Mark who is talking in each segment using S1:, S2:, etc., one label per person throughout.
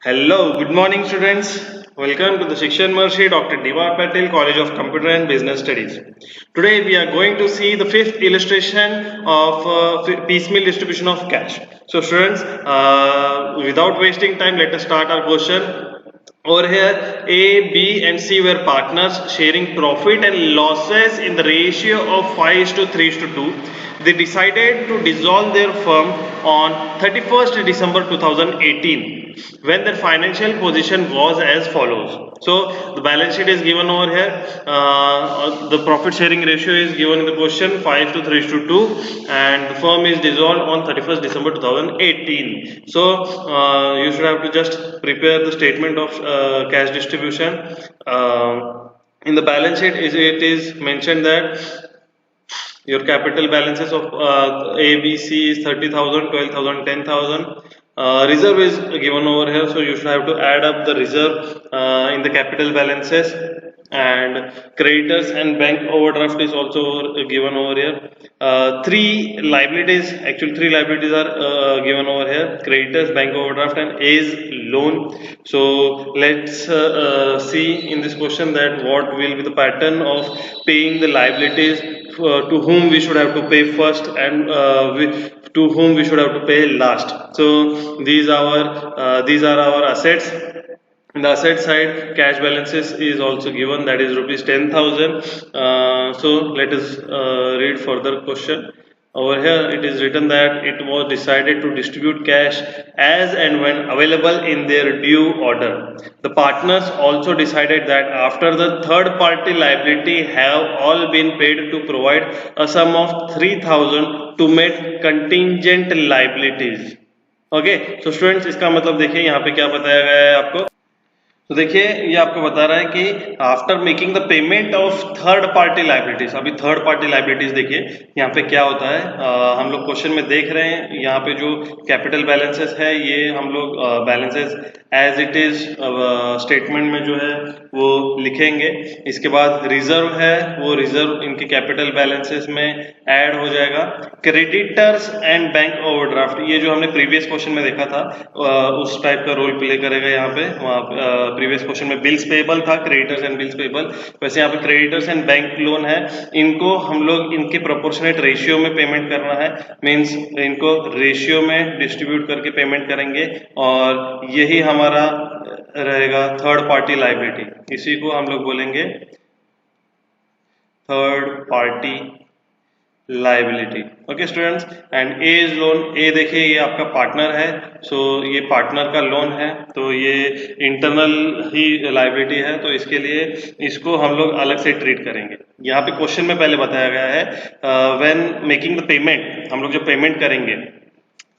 S1: Hello, good morning students. Welcome to the Shikshan Maharishi Dr. D.Y. Patel College of Computer and Business Studies. Today we are going to see the fifth illustration of piecemeal distribution of cash. So students, without wasting time, let us start our question. Over here, A, B and C were partners sharing profit and losses in the ratio of 5:3:2. They decided to dissolve their firm on 31st December 2018 when their financial position was as follows. So the balance sheet is given over here. The profit sharing ratio is given in the question 5:3:2 and the firm is dissolved on 31st December 2018. So you should have to just prepare the statement of cash distribution. In the balance sheet it is mentioned that your capital balances of A, B, C is 30,000, 12,000, 10,000. Reserve is given over here, so you should have to add up the reserve in the capital balances, and creditors and bank overdraft is also given over here. Three liabilities are given over here: creditors, bank overdraft, and A's loan. So let's see in this question that what will be the pattern of paying the liabilities, to whom we should have to pay first and to whom we should have to pay last. So these are our assets. In the asset side, cash balances is also given, that is rupees 10,000. So let us read further question. Over here it is written that it was decided to distribute cash as and when available in their due order. The partners also decided that after the third party liability have all been paid, to provide a sum of 3,000 to meet contingent liabilities. Okay so students, इसका मतलब देखिए यहाँ पे क्या बताया गया है आपको। तो देखिए ये आपको बता रहा है कि after making the payment of third party liabilities. अभी थर्ड पार्टी लाइबिलिटीज देखिए यहाँ पे क्या होता है। हम लोग क्वेश्चन में देख रहे हैं यहाँ पे जो कैपिटल बैलेंसेस है ये हम लोग balances as it is statement में जो है वो लिखेंगे। इसके बाद रिजर्व है, वो रिजर्व इनके कैपिटल बैलेंसेस में ऐड हो जाएगा। क्रेडिटर्स एंड बैंक ओवरड्राफ्ट, ये जो हमने प्रीवियस क्वेश्चन में देखा था उस टाइप का रोल प्ले करेगा यहाँ पे। वहाँ प्रीवियस क्वेश्चन में बिल्स पेबल था, क्रेडिटर्स एंड बिल्स पेबल, वैसे यहाँ पे क्रेडिटर्स एंड बैंक लोन है। इनको हम लोग इनके प्रोपोर्शनेट रेशियो में पेमेंट करना है, मींस इनको रेशियो में डिस्ट्रीब्यूट करके पेमेंट करेंगे, और यही हमारा रहेगा थर्ड पार्टी लाइबिलिटी। इसी को हम लोग बोलेंगे third party liability. Okay students, and A is loan. A देखिए ये आपका पार्टनर है, सो ये पार्टनर का लोन है, तो ये इंटरनल ही लाइबिलिटी है, तो इसके लिए इसको हम लोग अलग से ट्रीट करेंगे। यहाँ पे क्वेश्चन में पहले बताया गया है व्हेन मेकिंग द पेमेंट, हम लोग जब पेमेंट करेंगे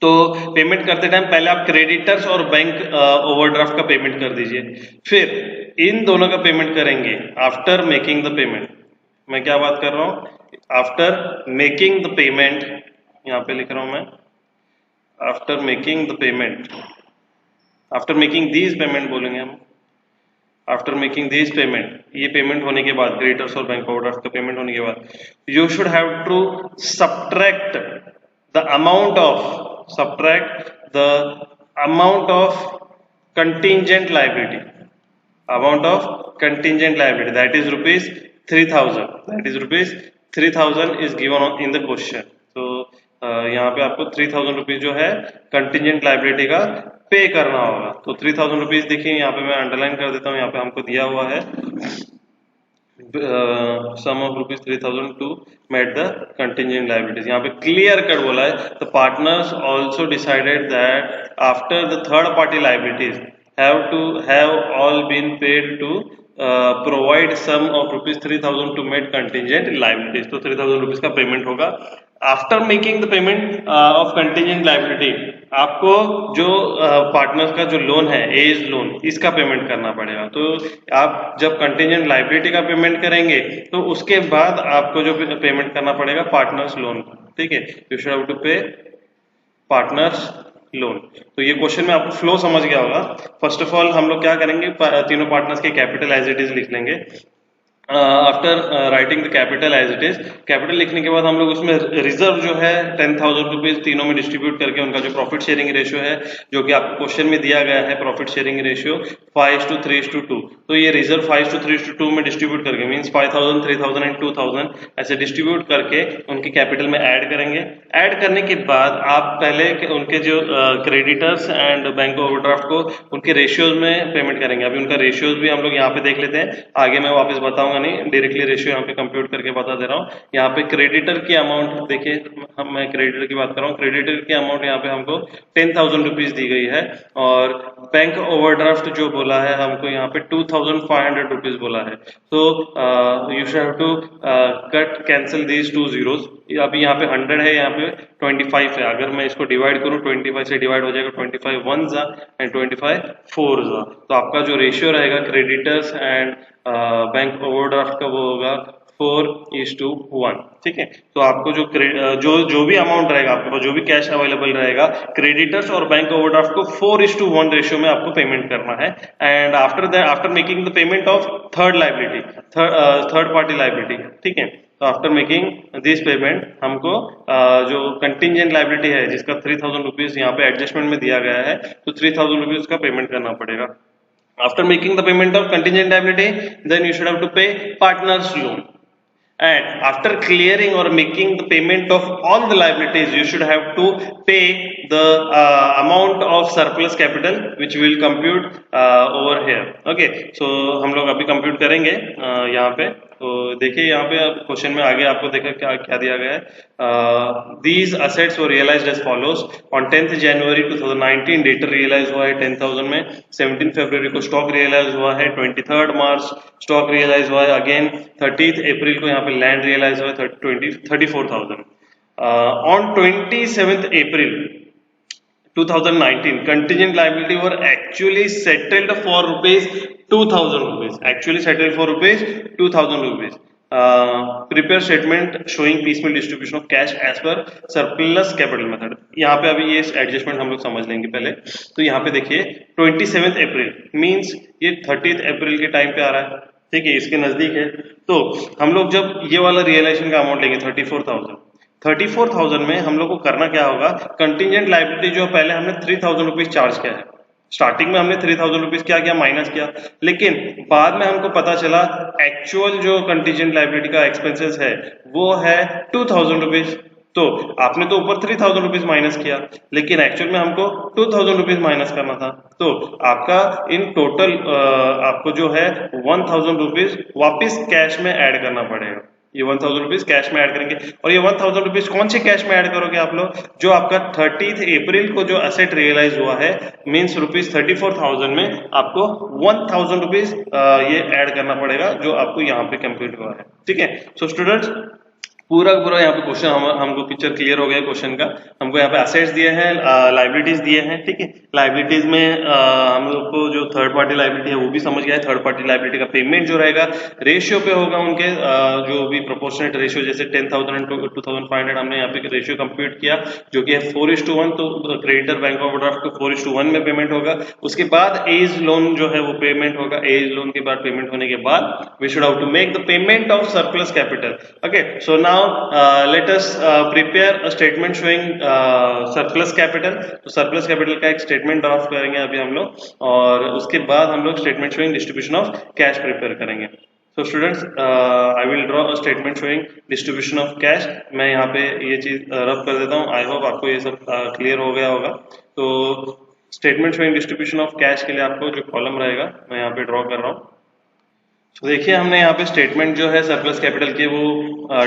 S1: तो पेमेंट करते टाइम पहले आप क्रेडिटर्स और बैंक ओवरड्राफ्ट का पेमेंट कर दीजिए, फिर इन दोनों का पेमेंट करेंगे आफ्टर मेकिंग द पेमेंट। मैं क्या बात कर रहा हूँ, आफ्टर मेकिंग द पेमेंट, यहाँ पे लिख रहा हूं मैं after making the payment, after making these payment बोलेंगे हम। आफ्टर मेकिंग दीज पेमेंट, ये पेमेंट होने के बाद, क्रेडिटर्स और बैंक ओवरड्राफ्ट का पेमेंट होने के बाद, you should have to subtract the amount of contingent liability, amount of contingent liability, that is rupees 3,000, that is rupees 3,000 is given in the question. तो यहाँ पे आपको 3,000 रुपीज जो है कंटिंजेंट लाइबिलिटी का पे करना होगा। तो 3,000 रुपीज देखिए यहाँ पे मैं अंडरलाइन कर देता हूँ, यहाँ पे हमको दिया हुआ है sum of rupees 3,000 to meet the contingent liabilities. यहाँ पे क्लियर कट बोला है, the partners also decided that after the third party liabilities have all been paid to provide sum of rupees 3,000 to meet contingent liabilities। तो 3,000 rupees का payment होगा। After making the payment of contingent liability, आपको जो partners का जो loan है, as loan, इसका payment करना पड़ेगा। तो आप जब कंटिंजेंट लाइबिलिटी का पेमेंट करेंगे तो उसके बाद आपको जो पेमेंट करना पड़ेगा पार्टनर्स लोन, ठीक है। यू शुड हैव टू पे पार्टनर्स लोन। तो ये क्वेश्चन में आपको फ्लो समझ गया होगा। फर्स्ट ऑफ ऑल हम लोग क्या करेंगे, तीनों पार्टनर्स के कैपिटल एज इट इज लिख लेंगे। After writing the capital as it is, capital लिखने के बाद हम लोग उसमें रिजर्व जो है 10,000 रुपीज तीनों में डिस्ट्रीब्यूट करके उनका जो प्रॉफिट शेयरिंग रेशियो है, जो कि आपको क्वेश्चन में दिया गया है प्रॉफिट शेयरिंग रेशियो 5:3:2, तो ये रिजर्व 5:3:2 में डिस्ट्रीब्यूट करके मींस 5,000, 3,000 एंड 2,000 ऐसे डिस्ट्रीब्यूट करके उनके कैपिटल में ऐड करेंगे। ऐड करने के बाद आप पहले उनके जो क्रेडिटर्स एंड बैंक ओवरड्राफ्ट को उनके रेशियोज में पेमेंट करेंगे। अभी उनका रेशियोज भी हम लोग यहाँ पे देख लेते हैं, आगे मैं वापस बताऊंगा नहीं, डायरेक्टली रेशियो यहाँ पे कंप्यूट करके बता दे रहा हूँ। यहाँ पे क्रेडिटर की अमाउंट देखिए, मैं क्रेडिटर की बात कर रहा हूँ, क्रेडिटर की अमाउंट यहाँ पे हमको 10,000 रुपीज दी गई है, और बैंक ओवरड्राफ्ट जो बोला है हमको यहाँ पे 2,500 रुपीज बोला है। तो you should have to cut cancel these 2 zeros। अभी यहाँ पे 100 है, यहाँ पे 25 है, अगर मैं इसको डिवाइड करूँ 25 से डिवाइड हो जाएगा 25 1s एंड 25 4s। तो आपका जो रेशियो रहेगा क्रेडिटर्स एंड बैंक ओवरड्राफ्ट का वो होगा 4:1। ठीक है, तो आपको जो भी अमाउंट रहेगा आपके पास, जो भी कैश अवेलेबल रहेगा, क्रेडिटर्स और बैंक ओवरड्राफ्ट को 4:1 रेशियो में आपको पेमेंट करना है। And after making the payment of third liability, third party liability, ठीक है, तो आफ्टर मेकिंग दिस पेमेंट हमको जो कंटिजेंट लाइबिलिटी है जिसका 3,000 रुपीज यहाँ पे एडजस्टमेंट में दिया गया है, तो 3,000 रुपीज का पेमेंट करना पड़ेगा। After making the payment of contingent liability, then you should have to pay partner's loan. And after clearing or making the payment of all the liabilities, you should have to pay the amount of surplus capital which will compute over here. Okay, so हम लोग अभी compute करेंगे यहाँ पे। तो देखिए यहाँ पे क्वेश्चन में आगे आपको देखा क्या क्या दिया गया है। These assets were realized as follows: on 10th January 2019 debtor realise हुआ है 10,000 में, 17 फरवरी को स्टॉक रियलाइज हुआ है, 23 मार्च स्टॉक रियलाइज हुआ है, अगेन 30 अप्रैल को यहाँ पे लैंड रियलाइज हुआ है 34,000। On 27 April 2019 contingent liability were actually settled for rupees 2,000 rupees, actually settled for rupees 2,000 rupees. Prepare statement showing piecemeal distribution of cash as per surplus capital method। यहाँ पे अभी ये एडजस्टमेंट हम लोग समझ लेंगे पहले। तो यहाँ पे देखिए 27 अप्रैल मींस ये 30 अप्रैल के टाइम पे आ रहा है, ठीक है, इसके नजदीक है। तो हम लोग जब ये वाला रियलाइजेशन का अमाउंट लेंगे 34,000 में हम लोग को करना क्या होगा, कंटिजेंट लाइबिलिटी जो पहले हमने 3,000 रुपीज चार्ज किया है, स्टार्टिंग में हमने 3,000 रुपीज क्या किया, माइनस किया, लेकिन बाद में हमको पता चला एक्चुअल जो कंटिजेंट लाइबिलिटी का एक्सपेंसेस है वो है 2,000 रुपीज। तो आपने तो ऊपर 3,000 रुपीज माइनस किया, लेकिन एक्चुअल में हमको 2,000 रुपीज माइनस करना था। तो आपका इन टोटल आपको जो है 1,000 रुपीज वापिस कैश में ऐड करना पड़ेगा। ये 1,000 रुपीज कैश में ऐड करेंगे, और ये 1,000 रुपीज कौन से कैश में ऐड करोगे आप लोग, जो आपका 30 अप्रैल को जो असेट रियलाइज हुआ है मींस रुपीज 34,000 में आपको 1,000 रुपीज ये ऐड करना पड़ेगा जो आपको यहाँ पे कंप्लीट हुआ है। ठीक है, सो स्टूडेंट्स पूरा यहाँ पे क्वेश्चन हमको पिक्चर क्लियर हो गया क्वेश्चन का। हमको यहाँ पे असेट्स दिए हैं, लाइबिलिटीज दिए हैं, ठीक है, लाइबिलिटीज में हम लोग को जो थर्ड पार्टी लाइबिलिटी है वो भी समझ गया है। थर्ड पार्टी लाइबिलिटी का पेमेंट जो रहेगा रेशियो पे होगा उनके जो भी प्रोपोर्शनेट रेशियो, जैसे 10,000 एंड 2,500 हमने यहाँ पे रेशियो कंप्यूट किया जो कि है 4:1, तो क्रेडिटर बैंक ओवरड्राफ्ट को 4:1 में पेमेंट होगा। उसके बाद एज लोन जो है वो पेमेंट होगा, एज लोन के बाद पेमेंट होने के बाद we should have to make the payment of surplus capital. Okay, so now let us prepare a statement showing surplus capital। तो surplus capital का एक statement ड्राफ्ट करेंगे अभी हम लोग, और उसके बाद हम लोग statement showing distribution of cash prepare करेंगे। So students, I will draw a statement showing distribution of cash। मैं यहाँ पे ये चीज रफ कर देता हूँ, आई होप आपको ये सब क्लियर हो गया होगा। तो statement showing distribution of cash के लिए आपको जो कॉलम रहेगा मैं यहाँ पे ड्रॉ कर रहा हूँ। तो देखिए हमने यहाँ पे स्टेटमेंट जो है सरप्लस कैपिटल के वो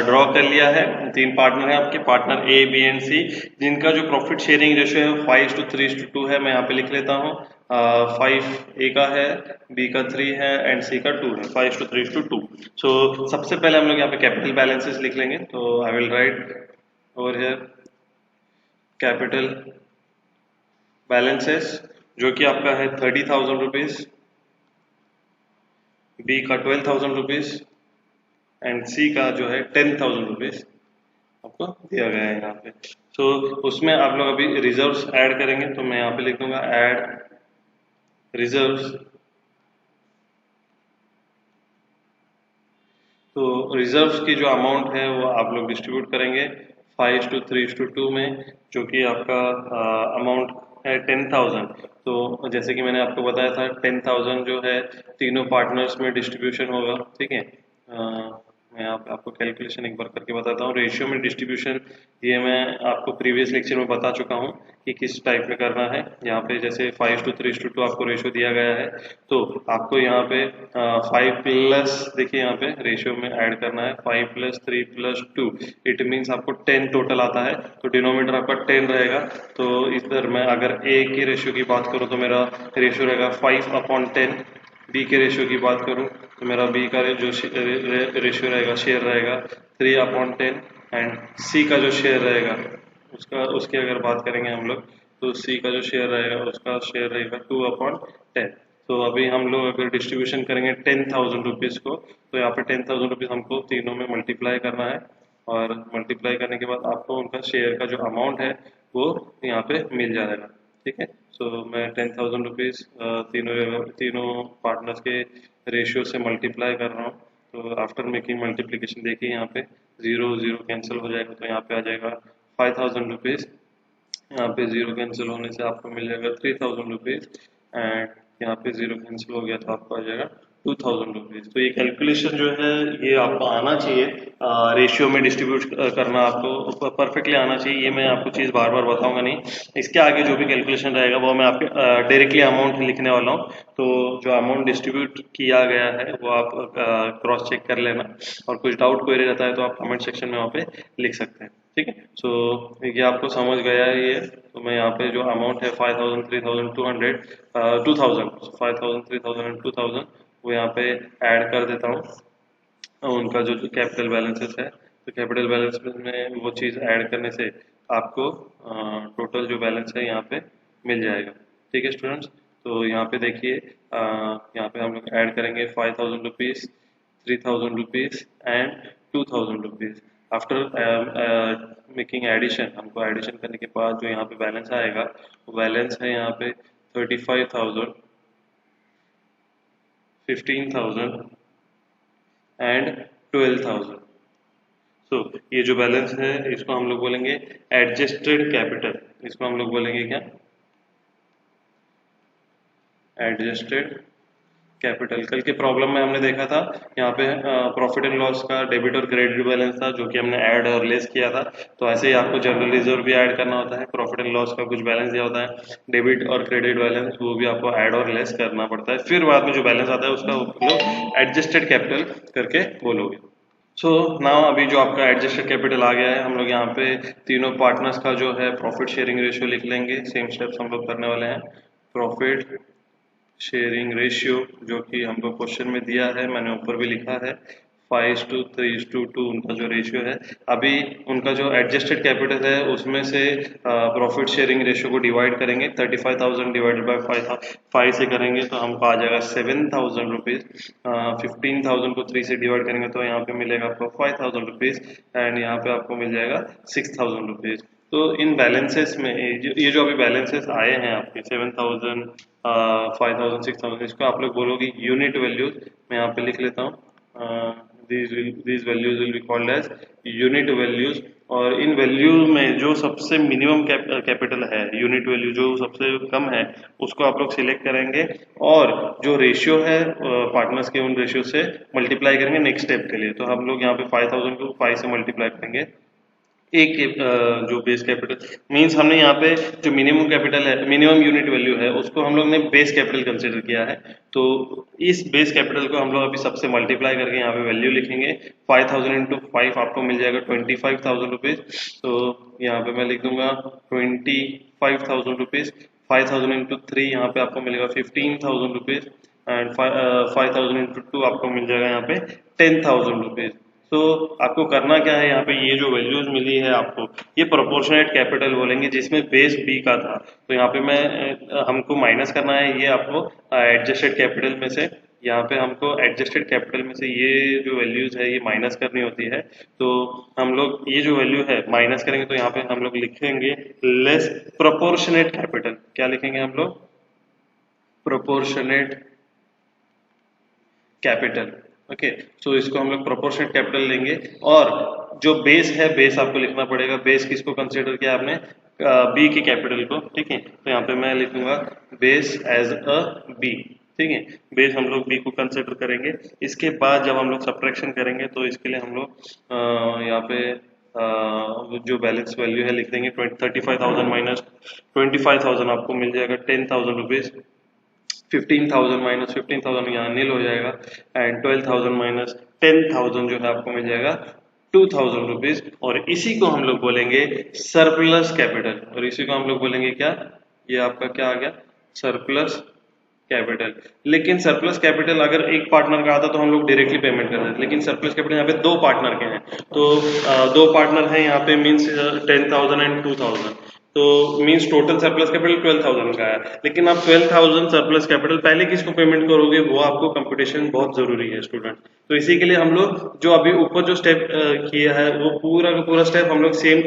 S1: ड्रॉ कर लिया है। 3 पार्टनर हैं आपके, पार्टनर ए, बी एंड सी, जिनका जो प्रॉफिट शेयरिंग रेशियो है 5:3:2 है। मैं यहाँ पे लिख लेता हूँ 5 ए का है, बी का 3 है एंड सी का 2 है, 5:3:2। सो सबसे पहले हम लोग यहाँ पे कैपिटल बैलेंसेस लिख लेंगे। तो I will write over here capital balances जो कि आपका है 30,000 रुपीज, बी का 12,000 रुपीज एंड सी का जो है 10,000 रुपीज आपको दिया गया है यहाँ पे। तो उसमें आप लोग अभी रिजर्व्स ऐड करेंगे, तो मैं यहाँ पे लिख दूंगा ऐड रिजर्व्स तो रिजर्व्स की जो अमाउंट है वो आप लोग डिस्ट्रीब्यूट करेंगे 5:3:2 में, जो कि आपका अमाउंट है 10,000। तो जैसे कि मैंने आपको बताया था 10,000 जो है तीनों पार्टनर्स में डिस्ट्रीब्यूशन होगा, ठीक है। मैं आपको कैलकुलेशन एक बार करके बताता हूँ। रेशियो में डिस्ट्रीब्यूशन ये मैं आपको प्रीवियस लेक्चर में बता चुका हूँ कि किस टाइप में करना है। यहाँ पे जैसे 5:3:2 आपको रेशियो दिया गया है, तो आपको यहाँ पे 5 प्लस, देखिए यहाँ पे रेशियो में ऐड करना है 5 + 3 + 2, इट मीन्स आपको 10 टोटल आता है। तो डिनोमिनेटर आपका 10 रहेगा। तो इधर मैं अगर ए की रेशियो की बात करूँ तो मेरा रेशियो रहेगा 5/10। बी के रेशियो की बात करूँ तो मेरा बी का जो रेशियो रहेगा, शेयर रहेगा 3/10। एंड सी का जो शेयर रहेगा उसकी अगर बात करेंगे हम लोग, तो सी का जो शेयर रहेगा उसका शेयर रहेगा 2/10। तो अभी हम लोग अगर डिस्ट्रीब्यूशन करेंगे 10,000 रुपीज़ को, तो यहाँ पे 10,000 रुपीज़ हमको तीनों में मल्टीप्लाई करना है, और मल्टीप्लाई करने के बाद आपको उनका शेयर का जो अमाउंट है वो यहाँ पे मिल जाएगा, ठीक है। सो मैं 10,000 रुपीज़ तीनों पार्टनर्स के रेशियो से मल्टीप्लाई कर रहा हूँ। तो आफ्टर मेकिंग मल्टीप्लिकेशन देखिए यहाँ पे 0 0 कैंसिल हो जाएगा, तो यहाँ पे आ जाएगा 5,000 रुपीज़। यहाँ पे 0 कैंसिल होने से आपको मिल जाएगा 3,000 रुपीज़। एंड यहाँ पे 0 कैंसिल हो गया तो आपको आ जाएगा 2,000 रुपीज़। तो ये कैलकुलेशन जो है ये आपको आना चाहिए, रेशियो में डिस्ट्रीब्यूट करना आपको परफेक्टली आना चाहिए। ये मैं आपको चीज़ बार बार बताऊंगा नहीं, इसके आगे जो भी कैलकुलेशन रहेगा वो मैं आपके डायरेक्टली अमाउंट लिखने वाला हूँ। तो जो अमाउंट डिस्ट्रीब्यूट किया गया है वो आप क्रॉस चेक कर लेना, और कुछ डाउट क्वेरी रहता है तो आप कमेंट सेक्शन में वहाँ पे लिख सकते हैं, ठीक है। सो ये आपको समझ गया है ये। तो मैं यहाँ पे जो अमाउंट है 5,000 3,200 2,000 5,000 3,000 एंड 2,000 वो यहाँ पे ऐड कर देता हूँ। उनका जो कैपिटल बैलेंसेस है, तो कैपिटल बैलेंस में वो चीज़ ऐड करने से आपको टोटल जो बैलेंस है यहाँ पे मिल जाएगा, ठीक है स्टूडेंट्स। तो यहाँ पे देखिए यहाँ पे हम लोग ऐड करेंगे 5,000 rupees, 3,000 rupees and 2,000 rupees. After making addition, हमको एडिशन करने के बाद जो यहाँ पे बैलेंस आएगा वो बैलेंस है यहाँ पे 35,000, 15,000 एंड 12,000। सो ये जो बैलेंस है इसको हम लोग बोलेंगे एडजस्टेड कैपिटल। इसको हम लोग बोलेंगे क्या? Adjusted capital. कल के प्रॉब्लम में हमने देखा था यहाँ पे प्रॉफिट एंड लॉस का डेबिट और क्रेडिट बैलेंस था जो कि हमने ऐड और लेस किया था। तो ऐसे ही आपको जनरल रिजर्व भी ऐड करना होता है। प्रॉफिट एंड लॉस का कुछ बैलेंस दिया होता है, डेबिट और क्रेडिट बैलेंस, वो भी आपको ऐड और लेस करना पड़ता है। फिर बाद में जो बैलेंस आता है उसका लोग एडजस्टेड कैपिटल करके बोलोगे। सो नाउ अभी जो आपका एडजस्टेड कैपिटल आ गया है, हम लोग यहाँ पे तीनों पार्टनर्स का जो है प्रॉफिट शेयरिंग रेशियो लिख लेंगे। सेम स्टेप्स हम लोग करने वाले हैं। प्रॉफिट शेयरिंग रेशियो जो कि हमको क्वेश्चन में दिया है, मैंने ऊपर भी लिखा है 5:3:2 उनका जो रेशियो है। अभी उनका जो एडजस्टेड कैपिटल है उसमें से प्रॉफिट शेयरिंग रेशियो को डिवाइड करेंगे। 35,000 डिवाइडेड बाय 5 से करेंगे तो हमको आ जाएगा 7,000 रुपीज़। 15,000 को 3 से डिवाइड करेंगे तो यहाँ पे मिलेगा आपको 5,000 रुपीज़। एंड यहाँ पे आपको मिल जाएगा 6,000 रुपीज़। तो इन बैलेंसेस में ये जो अभी बैलेंसेस आए हैं आपके 7,000 5,000 6,000, इसको आप लोग बोलोगे यूनिट वैल्यूज। मैं यहाँ पे लिख लेता हूँ these values will be called as unit values. और इन वैल्यूज में जो सबसे मिनिमम कैपिटल है, यूनिट वैल्यू जो सबसे कम है उसको आप लोग सिलेक्ट करेंगे, और जो रेशियो है पार्टनर्स के उन रेशियो से मल्टीप्लाई करेंगे नेक्स्ट स्टेप के लिए। तो हम लोग यहाँ पे 5,000 को 5 से मल्टीप्लाई करेंगे। एक जो बेस कैपिटल मींस हमने यहाँ पे जो मिनिमम कैपिटल है, मिनिमम यूनिट वैल्यू है, उसको हम लोग ने बेस कैपिटल कंसीडर किया है। तो इस बेस कैपिटल को हम लोग अभी सबसे मल्टीप्लाई करके यहाँ पे वैल्यू लिखेंगे। 5,000 इंटू 5 आपको मिल जाएगा 25,000 रुपीज़। तो यहाँ पे मैं लिख दूंगा 25,000 रुपीज़। 5,000 इंटू 3 यहाँ पे आपको मिलेगा 15,000 रुपीज़। एंड 5,000 इंटू 2 आपको मिल जाएगा यहाँ पे 10,000 रुपीज़। तो आपको करना क्या है, यहाँ पे ये जो वैल्यूज मिली है आपको, ये प्रोपोर्शनेट कैपिटल बोलेंगे जिसमें बेस बी का था। तो यहाँ पे मैं हमको माइनस करना है ये आपको एडजस्टेड कैपिटल में से। यहाँ पे हमको एडजस्टेड कैपिटल में से ये जो वैल्यूज है ये माइनस करनी होती है। तो हम लोग ये जो वैल्यू है माइनस करेंगे तो यहाँ पे हम लोग लिखेंगे लेस प्रोपोर्शनेट कैपिटल। क्या लिखेंगे हम लोग? Proportionate capital. ओके। सो इसको हम लोग प्रोपोर्शनेट कैपिटल लेंगे, और जो बेस है, बेस आपको लिखना पड़ेगा। बेस किसको कंसीडर किया आपने? बी की कैपिटल को, ठीक है। तो यहाँ पे मैं लिखूंगा बेस एज अ बी, ठीक है। बेस हम लोग बी को कंसीडर करेंगे। इसके बाद जब हम लोग सब्ट्रैक्शन करेंगे तो इसके लिए हम लोग यहाँ पे जो बैलेंस वैल्यू है लिख देंगे। 35,000 माइनस 25,000 आपको मिल जाएगा 10,000 रुपीज। 15,000 माइनस 15,000 यहाँ नील हो जाएगा, एंड 12,000 माइनस 10,000 जो है आपको मिल जाएगा 2,000 रुपीज। और इसी को हम लोग बोलेंगे सरप्लस कैपिटल, और इसी को हम लोग बोलेंगे क्या? ये आपका क्या आ गया? Surplus capital. लेकिन सरप्लस कैपिटल अगर एक पार्टनर का आता तो हम लोग डायरेक्टली पेमेंट कर देते, लेकिन सरप्लस कैपिटल यहाँ पे दो पार्टनर के हैं, तो दो पार्टनर हैं यहाँ पे, मीन्स 10,000 एंड 2,000, तो मीन्स टोटल सरप्लस कैपिटल 12,000 का है। लेकिन आप 12,000 सरप्लस कैपिटल पहले किसको पेमेंट करोगे, वो आपको कंप्यूटेशन बहुत जरूरी है स्टूडेंट। तो इसी के लिए हम लोग जो अभी ऊपर जो स्टेप किया है वो पूरा का पूरा स्टेप हम लोग सेम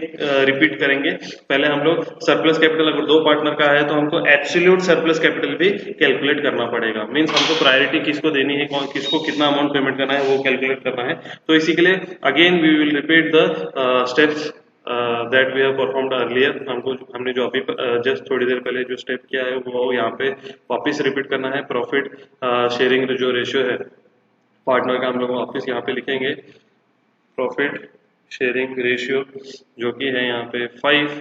S1: रिपीट करेंगे। पहले हम लोग सरप्लस कैपिटल अगर दो पार्टनर का है तो हमको एब्सोल्यूट सरप्लस कैपिटल भी कैलकुलेट करना पड़ेगा। मीन्स हमको प्रायोरिटी किसको देनी है, कौन किसको कितना अमाउंट पेमेंट करना है वो कैलकुलेट करना है। तो इसी के लिए again we will repeat the steps that we have performed earlier. हमने जो अभी जस्ट थोड़ी देर पहले जो स्टेप किया है वो यहाँ पे वापस रिपीट करना है। प्रॉफिट शेयरिंग जो रेशियो है पार्टनर का हम लोग वापस यहाँ पे लिखेंगे। प्रॉफिट शेयरिंग रेशियो जो कि है यहाँ पे 5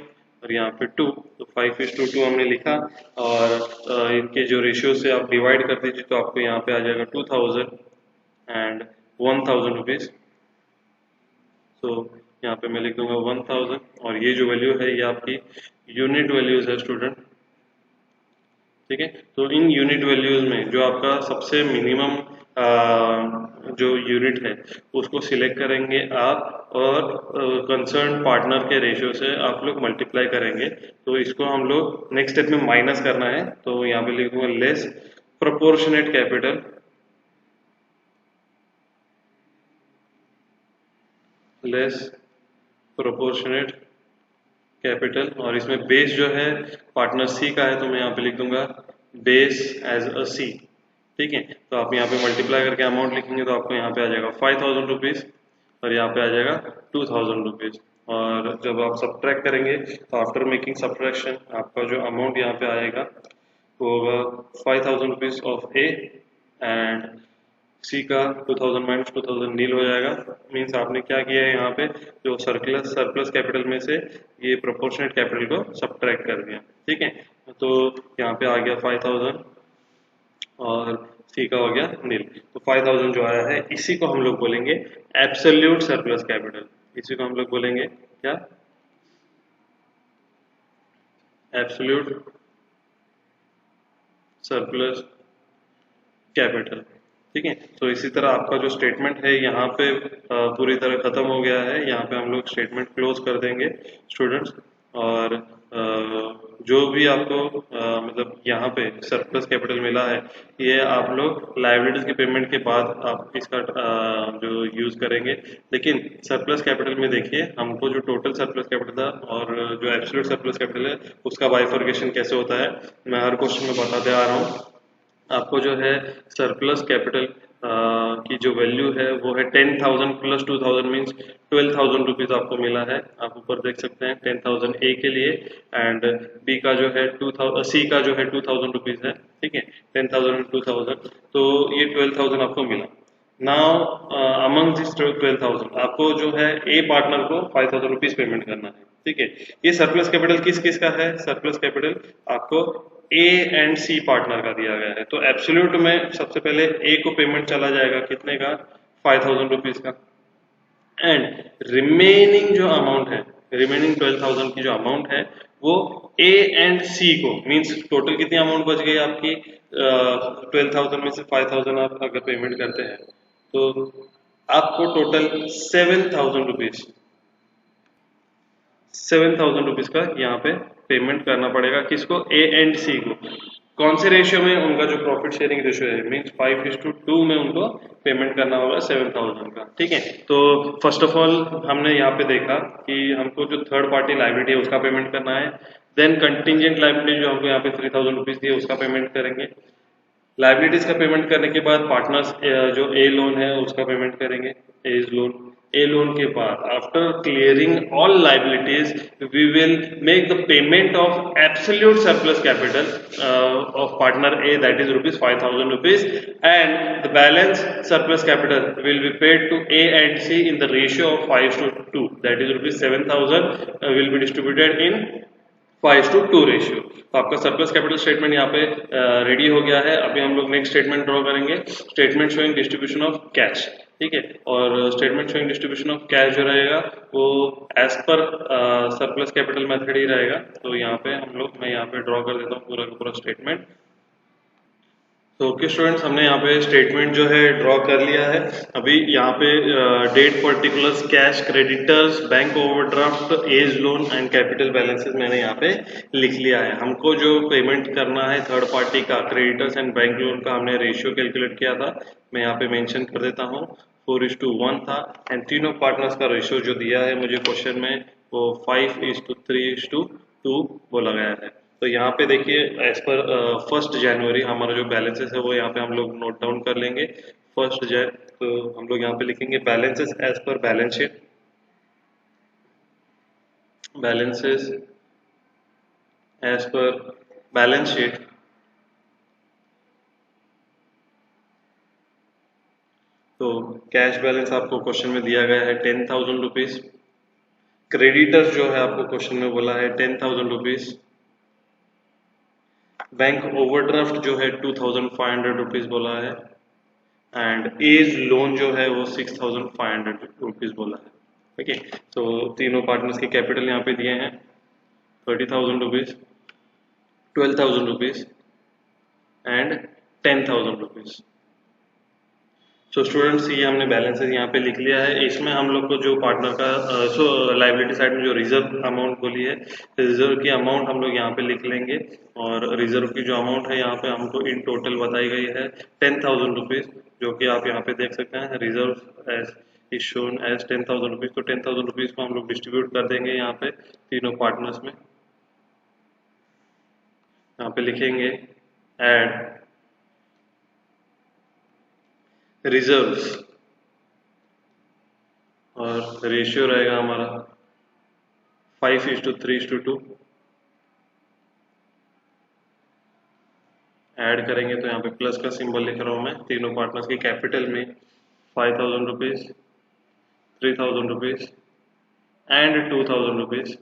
S1: और यहाँ पे 2, तो 5:2 हमने लिखा, और इनके जो रेशियो से आप डिवाइड कर दीजिए तो आपको यहाँ पे आ जाएगा 2,000 एंड 1,000 रुपीज। तो यहाँ पे मैं लिख दूंगा 1,000, और ये जो वैल्यू है ये आपकी यूनिट वैल्यूज है स्टूडेंट, ठीक है। तो इन यूनिट वैल्यूज में जो आपका सबसे मिनिमम जो यूनिट है उसको सिलेक्ट करेंगे आप, और कंसर्न पार्टनर के रेशियो से आप लोग मल्टीप्लाई करेंगे। तो इसको हम लोग नेक्स्ट स्टेप में माइनस करना है, तो यहाँ पे लिख दूंगा less proportionate capital, less proportionate capital. और इसमें बेस जो है पार्टनर सी का है तो मैं यहाँ पे लिख दूंगा बेस एज अ सी, ठीक है। तो आप यहाँ पे मल्टीप्लाई करके अमाउंट लिखेंगे तो आपको यहाँ पे आ जाएगा 5,000 रुपीज, और यहाँ पे आ जाएगा 2,000 रुपीज। और जब आप सब्ट्रैक्ट करेंगे तो आफ्टर मेकिंग सब्ट्रैक्शन आपका जो अमाउंट यहाँ पे आएगा वो होगा 5,000 रुपीज ऑफ ए, एंड सी का 2,000 माइनस 2,000 नील हो जाएगा। मीन्स आपने क्या किया है यहाँ पे, जो सरप्लस कैपिटल में से ये प्रोपोर्शनेट कैपिटल को सब्ट्रैक्ट कर दिया, ठीक है। तो यहाँ पे आ गया 5,000 और सी का हो गया नील। तो 5,000 जो आया है इसी को हम लोग बोलेंगे एब्सोल्यूट सरप्लस कैपिटल। इसी को हम लोग बोलेंगे क्या? एब्सोल्यूट सरप्लस कैपिटल, ठीक है। तो इसी तरह आपका जो स्टेटमेंट है यहाँ पे पूरी तरह खत्म हो गया है। यहाँ पे हम लोग स्टेटमेंट क्लोज कर देंगे स्टूडेंट्स। और जो भी आपको मतलब यहाँ पे सरप्लस कैपिटल मिला है ये आप लोग लायबिलिटीज की पेमेंट के बाद आप इसका जो यूज करेंगे। लेकिन सरप्लस कैपिटल में देखिए हमको जो टोटल सरप्लस कैपिटल था और जो एब्सोल्यूट सरप्लस कैपिटल है उसका बाइफर्केशन कैसे होता है मैं हर क्वेश्चन में बताते आ रहा हूँ। आपको जो है सरप्लस कैपिटल की जो वैल्यू है वो है 10,000 प्लस 2,000 मीन्स 12,000 रुपीज आपको मिला है। आप ऊपर देख सकते हैं 10,000 ए के लिए, एंड बी का जो है 2,000, सी का जो है 2,000 रुपीज है, ठीक है। 10,000 एंड 2,000 तो ये 12,000 आपको मिला। नाउ अमंग दिस 12,000 आपको जो है ए पार्टनर को 5,000 रुपीज पेमेंट करना है, ठीक है। ये सरप्लस कैपिटल किस किस का है? सरप्लस कैपिटल आपको ए एंड सी पार्टनर का दिया गया है। तो एब्सोल्यूट में सबसे पहले ए को पेमेंट चला जाएगा कितने का? 5,000 रुपीज का। एंड रिमेनिंग जो अमाउंट है, रिमेनिंग 12,000 की जो अमाउंट है वो ए एंड सी को, मींस टोटल कितनी अमाउंट बच गई आपकी? 12,000 में से 5,000 आप अगर पेमेंट करते हैं तो आपको टोटल 7,000 रुपीज 7,000 रुपीज का यहाँ पे पेमेंट करना पड़ेगा। किसको? ए एंड सी को। कौन से रेशियो में? उनका जो प्रॉफिट शेयरिंग रेशियो है मीन्स 5:2 में उनको पेमेंट करना होगा 7,000 का, ठीक है। तो फर्स्ट ऑफ ऑल हमने यहाँ पे देखा कि हमको जो थर्ड पार्टी लाइबिलिटी है उसका पेमेंट करना है। देन कंटिजेंट लाइबिलिटी जो हमको यहाँ पे 3,000 रुपीज दी है उसका पेमेंट करेंगे। लाइबिलिटीज का पेमेंट करने के बाद पार्टनर्स जो ए लोन है उसका पेमेंट करेंगे, एज लोन। ए लोन के बाद after clearing all liabilities we will make the payment of absolute surplus capital of partner A, that is rupees 5,000 rupees, and the balance surplus capital will be paid to A and C in the ratio of 5:2, that is rupees 7,000 will be distributed in 5:2 ratio. तो आपका surplus capital statement यहाँ पे ready हो गया है। अभी हम लोग नेक्स्ट स्टेटमेंट ड्रॉ करेंगे, statement showing distribution of cash. ठीक है, और statement showing distribution of cash जो रहेगा वो as per surplus capital method ही रहेगा। तो यहाँ पे हम लोग, मैं यहाँ पे ड्रॉ कर देता हूँ पूरा का पूरा स्टेटमेंट। तो ओके स्टूडेंट्स, हमने यहाँ पे स्टेटमेंट जो है ड्रॉ कर लिया है। अभी यहाँ पे debt particulars, cash, creditors, bank overdraft, A's loan and capital balances मैंने यहाँ पे लिख लिया है। हमको जो पेमेंट करना है थर्ड पार्टी का, क्रेडिटर्स एंड बैंक लोन का, हमने रेशियो कैलकुलेट किया था, मैं यहाँ पे मेंशन कर देता हूँ 4:1 था। एंड तीनों पार्टनर्स का रेशियो जो दिया है मुझे क्वेश्चन में वो 5:3:2 बोला गया है। तो यहाँ पे देखिए एज पर 1 जनवरी हमारा जो बैलेंसेस है वो यहाँ पे हम लोग नोट डाउन कर लेंगे। 1 जन, तो हम लोग यहाँ पे लिखेंगे balances as per balance sheet, balances as per balance sheet. तो कैश बैलेंस आपको क्वेश्चन में दिया गया है 10,000 रुपीज। क्रेडिटर्स जो है आपको क्वेश्चन में बोला है 10,000 रुपीज। बैंक ओवरड्राफ्ट जो है 2,500 रुपीज बोला है। एंड एज लोन जो है वो 6,500 रुपीज बोला है। ठीक है, तो तीनों पार्टनर्स के कैपिटल यहाँ पे दिए हैं 30,000 rupees, 12,000 rupees and 10,000 rupees. So students, ये हमने बैलेंसेस यहाँ पे लिख लिया है। इसमें हम लोग को जो पार्टनर का लाइबिलिटी साइड में जो रिजर्व अमाउंट बोली है, रिजर्व की अमाउंट हम लोग यहाँ पे लिख लेंगे। और रिजर्व की जो अमाउंट है यहाँ पे हमको इन टोटल बताई गई है 10,000 रुपीज, जो कि आप यहाँ पे देख सकते हैं reserve as is shown as 10,000 rupees. तो 10,000 रुपीज को हम लोग डिस्ट्रीब्यूट कर देंगे यहाँ पे तीनों पार्टनर्स में। यहाँ पे लिखेंगे एड रिजर्व्स, और रेशियो रहेगा हमारा 5:3:2। ऐड करेंगे तो यहाँ पे प्लस का सिंबल लिख रहा हूँ मैं। तीनों पार्टनर्स के कैपिटल में 5,000 रुपीज, 3,000 रुपीज एंड 2,000 रुपीज,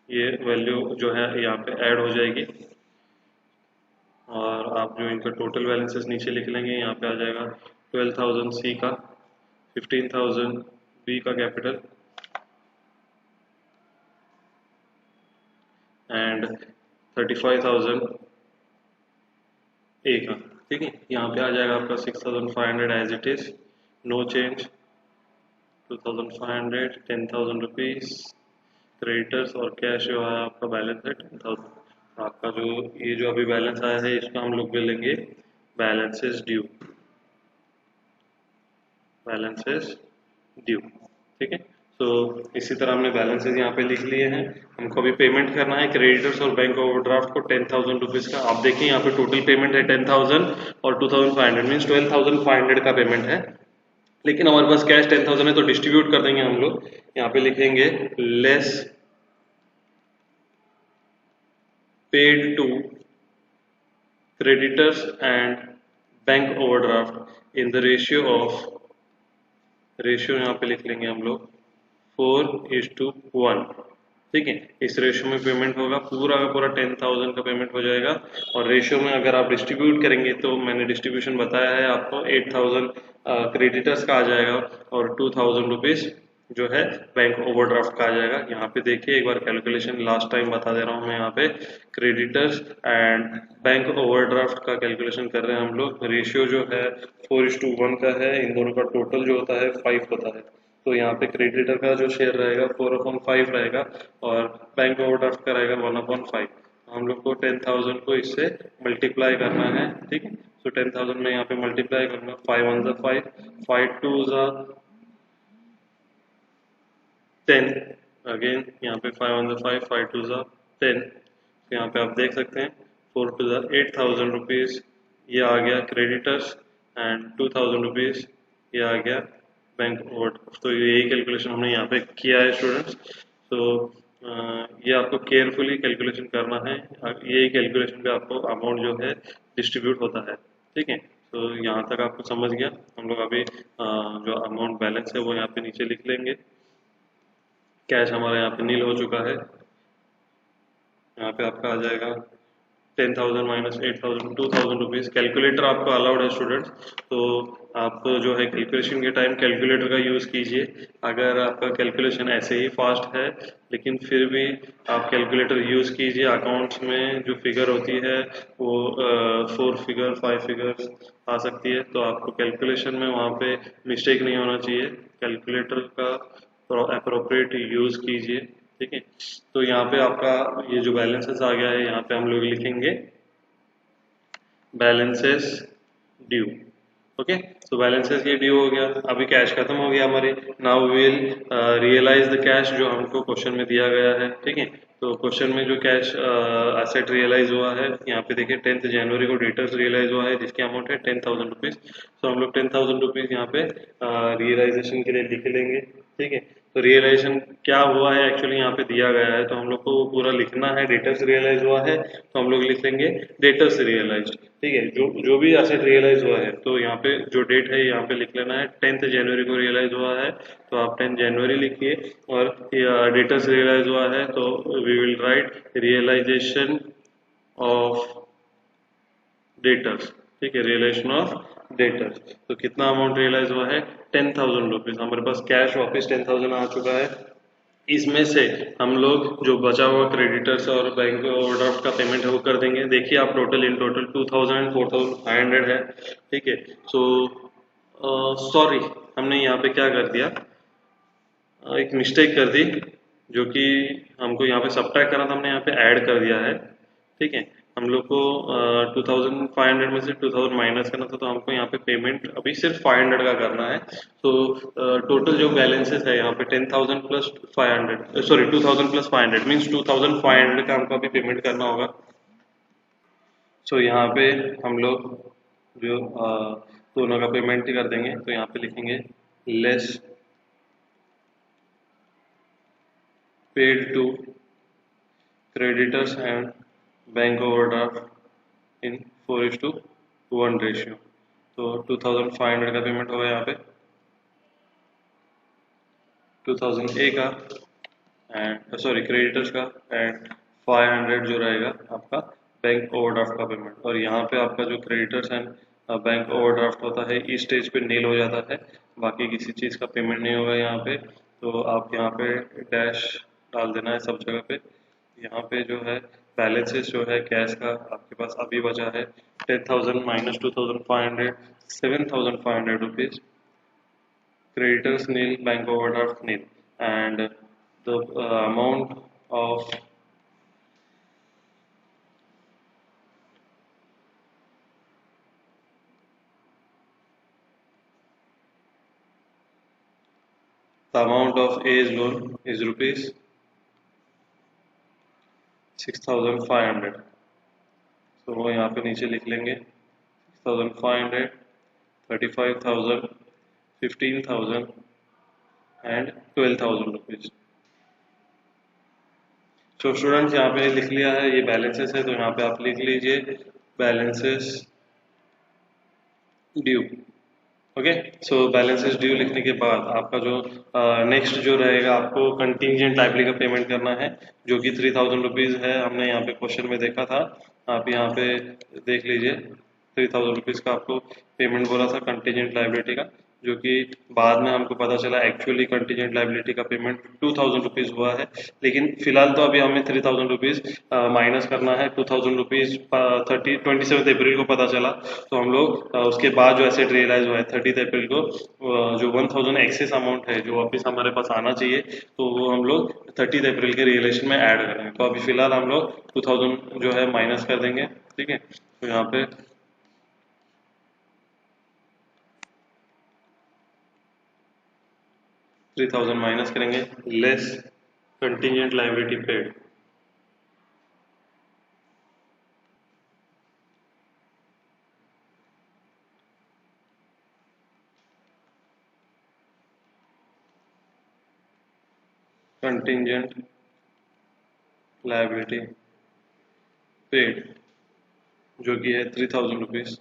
S1: ये वैल्यू जो है यहाँ पे ऐड हो जाएगी। और आप जो इनका टोटल बैलेंसेस नीचे लिख लेंगे, यहाँ पे आ जाएगा 12,000 सी का, 15,000 बी का कैपिटल एंड 35,000 ए का। ठीक है, यहाँ पे आ जाएगा आपका 6,500 as it is, no change. 2,500, 10,000 rupees creditors, और कैश जो है आपका बैलेंस है 10,000। आपका जो ये जो अभी बैलेंस आया है इसका हम लोग लेंगे बैलेंसेस ड्यू, बैलेंसेस ड्यू। ठीक है, तो इसी तरह हमने बैलेंसेस यहाँ पे लिख लिए हैं। हमको अभी पेमेंट करना है क्रेडिटर्स और बैंक ओवरड्राफ्ट को 10,000 रुपीज का। आप देखिए यहाँ पे टोटल पेमेंट है 10,000 और 2,500 मीन्स 12,500 का पेमेंट है। लेकिन हमारे पास कैश 10,000 है तो डिस्ट्रीब्यूट कर देंगे हम लोग। यहाँ पे लिखेंगे less paid to creditors and bank overdraft in the ratio of, ratio यहाँ पे लिख लेंगे हम लोग 4:1। ठीक है, इस रेशियो में पेमेंट होगा, पूरा का पूरा 10,000 का पेमेंट हो जाएगा। और रेशियो में अगर आप डिस्ट्रीब्यूट करेंगे तो मैंने डिस्ट्रीब्यूशन बताया है आपको, 8,000 क्रेडिटर्स का आ जाएगा और 2,000 रुपीज जो है बैंक ओवरड्राफ्ट का आ जाएगा। यहाँ पे देखिए एक बार कैलकुलेशन लास्ट टाइम बता दे रहा हूँ मैं, यहाँ पे क्रेडिटर्स एंड बैंक ओवरड्राफ्ट का कैलकुलेशन कर रहे हैं हम लोग। रेशियो जो है 4:1 का है, इन दोनों का टोटल जो होता है 5 होता है। तो यहाँ पे क्रेडिटर का जो शेयर रहेगा 4/5 रहेगा और बैंक ओवरड्राफ्ट का रहेगा 1/5। हम लोग को 10,000 को इससे मल्टीप्लाई करना है। ठीक है, तो 10,000 में यहाँ पे मल्टीप्लाई करूंगा, 5 5 2 10, अगेन यहाँ पे 5 5 2 10। यहाँ पे आप देख सकते हैं 4 2 8,000 रुपीज ये आ गया क्रेडिटर्स एंड 2000 रुपीज़ ये आ गया बैंक ओवरड्राफ्ट। तो यही कैलकुलेशन हमने यहाँ पे किया है स्टूडेंट्स। तो ये आपको केयरफुली कैलकुलेशन करना है। यही कैलकुलेशन पे आपको अमाउंट जो है डिस्ट्रीब्यूट होता है। ठीक है, तो यहाँ तक आपको समझ गया। हम लोग अभी जो अमाउंट बैलेंस है वो यहाँ पे नीचे लिख लेंगे। कैश हमारा यहाँ पे नील हो चुका है। यहाँ पे आपका आ जाएगा 10,000 माइनस 8,000 2,000 रुपीज़। कैलकुलेटर आपको अलाउड है स्टूडेंट्स, तो आप जो है कैलकुलेशन के टाइम कैलकुलेटर का यूज़ कीजिए। अगर आपका कैलकुलेशन ऐसे ही फास्ट है लेकिन फिर भी आप कैलकुलेटर यूज़ कीजिए। अकाउंट्स में जो फिगर होती है वो 4 फिगर 5 फिगर्स आ सकती है, तो आपको कैलकुलेशन में वहाँ पे मिस्टेक नहीं होना चाहिए। कैलकुलेटर का अप्रोप्रिएट यूज़ कीजिए। ठीक है, तो यहाँ पे आपका ये जो बैलेंसेस आ गया है यहाँ पे हम लोग लिखेंगे बैलेंसेस ड्यू। ओके, तो बैलेंसेस ये ड्यू हो गया। अभी कैश खत्म हो गया हमारी। Now we will realise the cash जो हमको क्वेश्चन में दिया गया है। ठीक है, तो क्वेश्चन में जो कैश एसेट रियलाइज हुआ है यहाँ पे देखिए 10 जनवरी को डेटर्स रियलाइज हुआ है जिसकी अमाउंट है 10,000 रुपीज़। तो हम लोग 10,000 रुपीज़ यहाँ पे रियलाइजेशन के लिए लिख लेंगे। ठीक है, तो रियलाइजेशन क्या हुआ है एक्चुअली यहाँ पे दिया गया है, तो हम लोग को वो पूरा लिखना है। डेटर्स रियलाइज हुआ है तो हम लोग लिख लेंगे डेटर्स रियलाइज। ठीक है, जो जो भी एसेट रियलाइज हुआ है तो यहाँ पे जो डेट है यहाँ पे लिख लेना है। 10th जनवरी को रियलाइज हुआ है तो आप 10 जनवरी लिखिए, और डेटर्स रियलाइज हुआ है तो we will write realisation of debtors. ठीक है, रियलाइजेशन ऑफ डेटर्स। तो कितना अमाउंट रियलाइज हुआ है 10,000 रुपीज़। हमारे पास कैश वापस 10,000 आ चुका है। इसमें से हम लोग जो बचा हुआ क्रेडिटर्स और बैंक ओवरड्राफ्ट का पेमेंट है वो कर देंगे। देखिए आप टोटल इन टोटल 2,000 एंड 4,500 है। ठीक है, सो सॉरी हमने यहाँ पे क्या कर दिया, एक मिस्टेक कर दी, जो कि हमको यहाँ पे सब्ट्रैक्ट करना था, हमने यहाँ पे ऐड कर दिया है। ठीक है, हम लोग को 2,500 में से 2,000 माइनस करना था, तो हमको यहाँ पे पेमेंट अभी सिर्फ 500 का करना है। तो टोटल जो बैलेंसेस है यहाँ पे 10,000 प्लस 500, सॉरी 2,000 प्लस 500 मीन्स 2,500 का हमको अभी पेमेंट करना होगा। सो यहाँ पे हम लोग जो दोनों का पेमेंट ही कर देंगे, तो यहाँ पे लिखेंगे less paid to creditors and bank overdraft in 4:1 ratio. तो 2,500 का पेमेंट होगा यहाँ पे, 2,000 ए का एंड सॉरी क्रेडिटर्स का, एंड 500 जो रहेगा आपका बैंक ओवरड्राफ्ट का पेमेंट। और यहाँ पे आपका जो क्रेडिटर्स एंड बैंक ओवरड्राफ्ट होता है इस स्टेज पे नील हो जाता है, बाकी किसी चीज़ का पेमेंट नहीं होगा यहाँ पे। तो आप यहाँ पे डैश डाल देना है सब जगह पे। यहाँ पे जो है बैलेंसेस जो है कैश का आपके पास अभी बचा है 10,000 minus 2,500 7,500 rupees, creditors nil, bank overdraft nil, and the amount of A's loan is rupees 6,500। तो वो यहाँ पे नीचे लिख लेंगे 6,500, 35,000, 15,000 एंड 12,000 रुपीज़। तो स्टूडेंट्स यहाँ पे लिख लिया है, ये बैलेंसेस है, तो यहाँ पे आप लिख लीजिए बैलेंसेस ड्यू। ओके, सो बैलेंसेस ड्यू लिखने के बाद आपका जो नेक्स्ट जो रहेगा आपको कंटिंजेंट लायबिलिटी का पेमेंट करना है, जो कि 3,000 रुपीज़ है। हमने यहाँ पे क्वेश्चन में देखा था, आप यहाँ पे देख लीजिए 3,000 रुपीज़ का आपको पेमेंट बोला था कंटिंजेंट लायबिलिटी का, जो कि बाद में हमको पता चला एक्चुअली कंटिंजेंट लायबिलिटी का पेमेंट 2,000 रुपीज़ हुआ है। लेकिन फिलहाल तो अभी हमें 3,000 रुपीज़ माइनस करना है। 2,000 रुपीज़ 27 अप्रैल को पता चला, तो हम लोग उसके बाद जो एसेट रियलाइज हुआ है 30 अप्रैल को, जो 1,000 एक्सेस अमाउंट है जो वापस हमारे पास आना चाहिए, तो वो हम लोग 30 अप्रैल के रियलाइजेशन में ऐड करेंगे। तो अभी फिलहाल हम लोग 2,000 जो है माइनस कर देंगे। ठीक है, तो यहाँ पे 3,000 माइनस करेंगे, less contingent liability paid. Contingent liability paid जो कि है 3000 रुपीज़।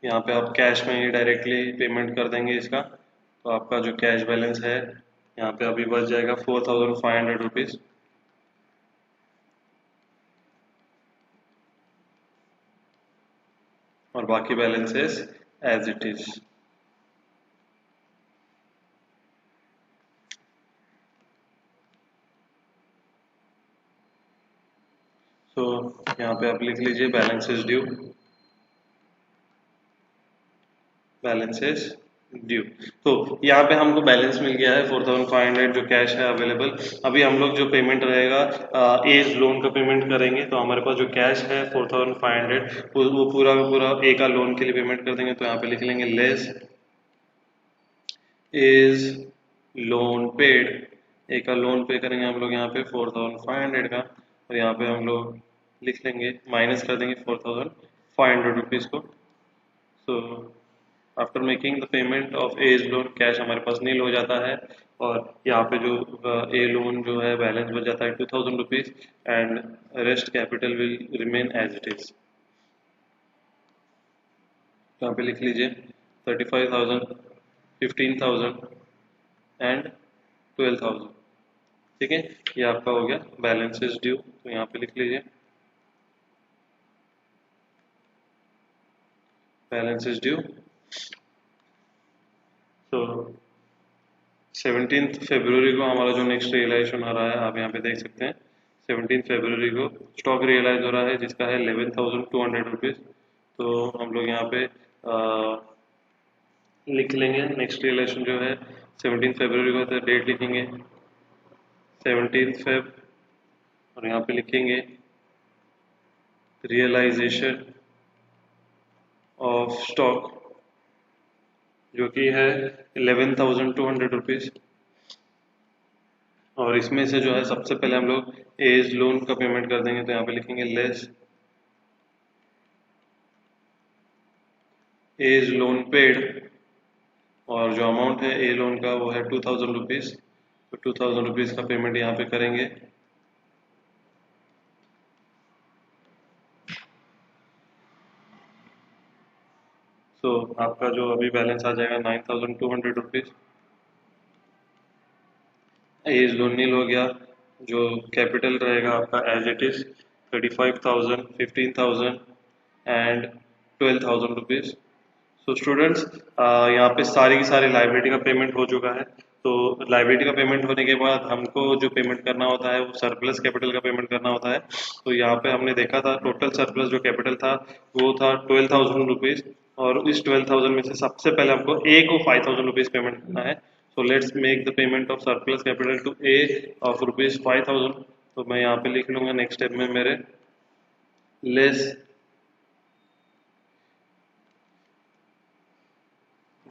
S1: यहाँ पे आप कैश में ही डायरेक्टली पेमेंट कर देंगे इसका, तो आपका जो कैश बैलेंस है यहाँ पे अभी बच जाएगा 4500 रुपीज़। और बाकी बैलेंसेस एज इट इज। तो यहाँ पे आप लिख लीजिए बैलेंसेस ड्यू, बैलेंसेस ड्यू। तो यहाँ पे हमको बैलेंस मिल गया है 4500 जो कैश है अवेलेबल। अभी हम लोग जो पेमेंट रहेगा एज लोन का पेमेंट करेंगे, तो हमारे पास जो कैश है 4500 वो पूरा का पूरा ए का लोन के लिए पेमेंट कर देंगे। तो यहाँ पे लिख लेंगे लेस एज लोन पेड, ए का लोन पे करेंगे हम लोग यहाँ पे 4500 का, और यहाँ पे हम लोग लिख लेंगे माइनस कर देंगे 4500 रुपीज़ को। So after making the payment of A's loan cash हमारे पास नील हो जाता है, और यहाँ पे जो ए लोन जो है बैलेंस बच जाता है 2000 rupees and rest capital will remain as it is. यहाँ पे लिख लीजिए 35,000, 15,000 एंड 12,000। ठीक है, ये आपका हो गया बैलेंसेस ड्यू। तो यहाँ पे लिख लीजिए बैलेंसेस ड्यू। तो 17 फरवरी को हमारा जो नेक्स्ट रियलाइजेशन आ रहा है, आप यहाँ पे देख सकते हैं 17 फरवरी को स्टॉक रियलाइज हो रहा है जिसका है 11,200 रुपीज़। तो हम लोग यहाँ पे लिख लेंगे नेक्स्ट रियलाइजेशन जो है 17 फरवरी को, तो डेट लिखेंगे 17 फेब, और यहाँ पे लिखेंगे रियलाइजेशन ऑफ स्टॉक जो कि है 11,200 रुपीज़। और इसमें से जो है सबसे पहले हम लोग एज लोन का पेमेंट कर देंगे। तो यहाँ पे लिखेंगे लेस एज लोन पेड, और जो अमाउंट है ए लोन का वो है 2000 रुपीज़। तो 2000 रुपीज़ का पेमेंट यहाँ पे करेंगे। तो आपका जो अभी बैलेंस आ जाएगा 9,200 रुपीज़। एज लोन नील हो गया, जो कैपिटल रहेगा आपका as it is 35,000, 15,000 and 12,000 rupees. तो स्टूडेंट्स यहाँ पे सारी की सारी लाइबिलिटी का पेमेंट हो चुका है। तो लाइबिलिटी का पेमेंट होने के बाद हमको जो पेमेंट करना होता है वो सरप्लस कैपिटल का पेमेंट करना होता है। तो यहाँ पे हमने देखा था टोटल सरप्लस जो कैपिटल था वो था 12,000 रुपीज़, और इस 12,000 में से सबसे पहले हमको ए को 5,000 रुपीज़ पेमेंट करना है। So let's make the payment of surplus capital to A of rupees 5,000। तो मैं यहाँ पे लिख लूँगा नेक्स्ट स्टेप में मेरे लेस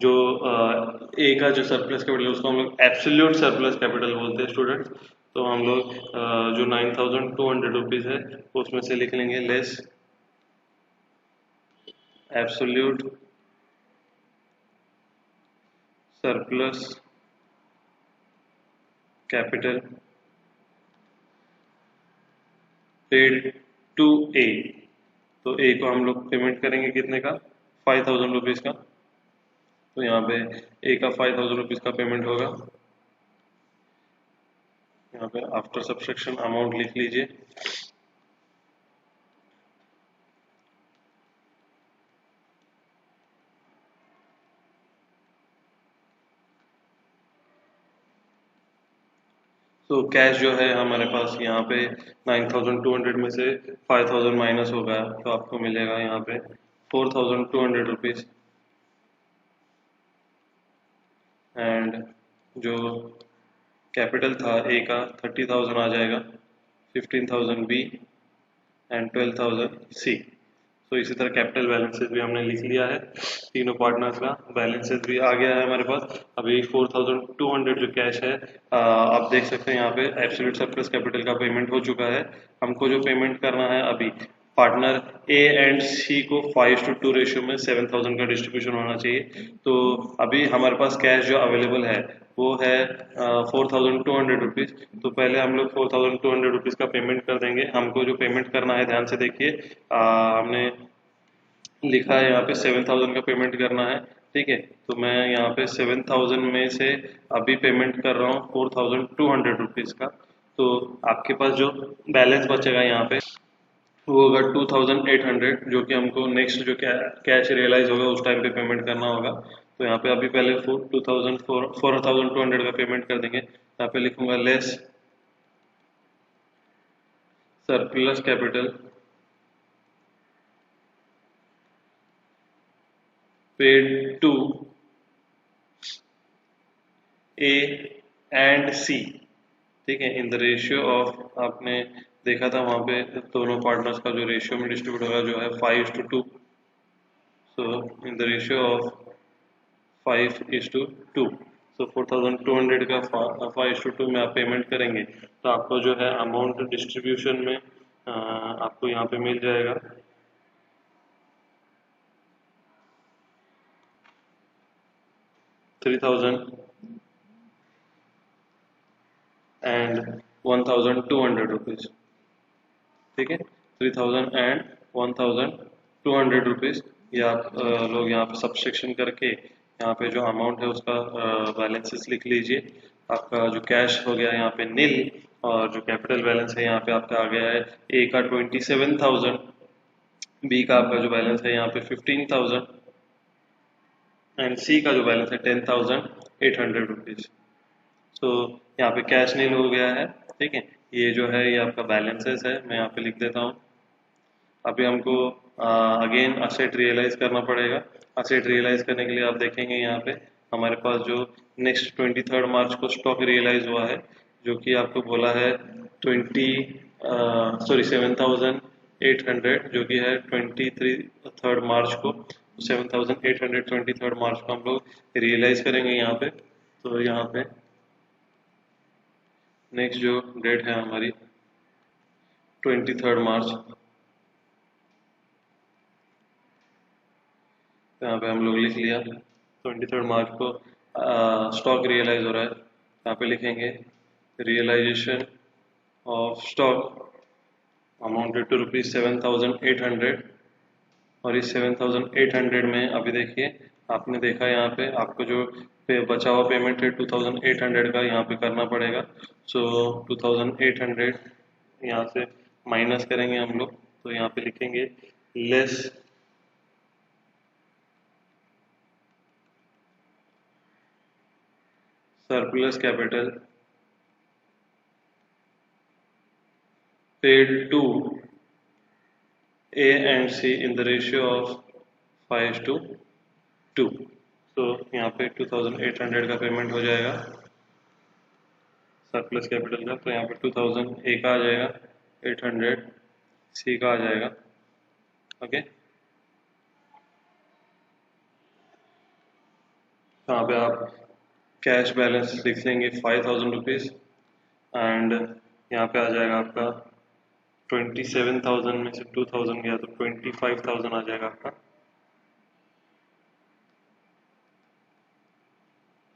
S1: जो ए का जो सरप्लस कैपिटल है उसको हम लोग एब्सोल्यूट सरप्लस कैपिटल बोलते हैं स्टूडेंट्स। तो हम लोग जो 9,200 रुपीज़ है उसमें से लिख लेंगे less absolute surplus capital paid to A. तो ए को हम लोग पेमेंट करेंगे कितने का, 5,000 रुपीज़ का। तो यहाँ पे ए का 5,000 रुपीज़ का पेमेंट होगा। यहाँ पे आफ्टर सब्सट्रैक्शन अमाउंट लिख लीजिए तो कैश जो है हमारे पास यहाँ पे 9,200 में से 5,000 माइनस होगा, तो आपको मिलेगा यहाँ पे 4,200 रुपीज़। एंड जो कैपिटल था ए का 30,000 आ जाएगा, 15,000 बी एंड 12,000 सी। तो इसी तरह कैपिटल बैलेंसेस भी हमने लिख लिया है, तीनों पार्टनर्स का बैलेंसेस भी आ गया है हमारे पास। अभी 4,200 जो कैश है आप देख सकते हैं यहाँ पे एब्सोल्यूट सरप्लस कैपिटल का पेमेंट हो चुका है। हमको जो पेमेंट करना है अभी पार्टनर ए एंड सी को 5:2 रेशियो में 7,000 का डिस्ट्रीब्यूशन होना चाहिए। तो अभी हमारे पास कैश जो अवेलेबल है वो है 4200 रुपीज़। तो पहले हम लोग 4200 रुपीज़ का पेमेंट कर देंगे। हमको जो पेमेंट करना है ध्यान से देखिए, हमने लिखा है यहाँ पे 7000 का पेमेंट करना है, ठीक है। तो मैं यहाँ पे 7000 में से अभी पेमेंट कर रहा हूँ 4200 रुपीज़ का। तो आपके पास जो बैलेंस बचेगा यहाँ पे वो होगा 2800, जो कि हमको नेक्स्ट जो कैश रियलाइज होगा उस टाइम पे पेमेंट करना होगा। तो यहाँ पे अभी पहले 4200 का पेमेंट कर देंगे। यहाँ पे लिखूंगा less surplus capital paid to A and C, ठीक है, इन द रेशियो ऑफ, आपने देखा था वहाँ पे दोनों पार्टनर्स का जो रेशियो में डिस्ट्रीब्यूट होगा जो है 5:2। सो इन द रेशियो ऑफ 5:2। सो 4200 का 5:2 में आप पेमेंट करेंगे तो आपको जो है अमाउंट डिस्ट्रीब्यूशन में आपको यहाँ पे मिल जाएगा 3000 and 1200 रुपीज़, ठीक है। 3000 and 1200 रुपीज़, ये आप लोग यहाँ पे सब्सट्रैक्शन करके यहाँ पे जो अमाउंट है उसका बैलेंसेस लिख लीजिए। आपका जो कैश हो गया यहाँ पे नील, और जो कैपिटल बैलेंस है यहाँ पे आपका आ गया है ए का 27,000, बी का आपका जो बैलेंस है यहाँ पे 15,000 एंड सी का जो बैलेंस है 10,800 रुपीज़। सो यहाँ पे कैश नील हो गया है, ठीक है। ये जो है ये आपका बैलेंसेस है, मैं यहाँ पे लिख देता हूँ। अभी हमको अगेन असेट रियलाइज करना पड़ेगा। असेट रियलाइज करने के लिए आप देखेंगे यहाँ पे हमारे पास जो नेक्स्ट 23 मार्च को स्टॉक रियलाइज हुआ है, जो कि आपको बोला है 7,800, जो कि है 23 मार्च को। 7,800 23 मार्च को हम लोग रियलाइज करेंगे यहाँ पे। तो यहाँ पे नेक्स्ट जो डेट है हमारी 23 मार्च, यहाँ पे हम लोग लिख लिया 23 मार्च को स्टॉक रियलाइज हो रहा है। यहाँ पे लिखेंगे realisation of stock amounted to ₹7,800। और इस 7,800 में अभी देखिए, आपने देखा यहाँ पे आपको जो बचा हुआ पेमेंट है 2,800 का यहाँ पे करना पड़ेगा। सो 2,800 यहाँ से माइनस करेंगे हम लोग। तो यहाँ पे लिखेंगे less surplus capital paid to A and C in the ratio of 5:2। तो यहाँ पे 2,800 का पेमेंट हो जाएगा सरप्लस कैपिटल का। तो यहाँ पे 2,000 A का आ जाएगा, 800 C का आ जाएगा, ओके। यहाँ पे आप कैश बैलेंस लिख लेंगे 5,000 रुपीज़ एंड यहाँ पे आ जाएगा आपका 27,000 में से 2,000 गया तो 25,000 आ जाएगा आपका।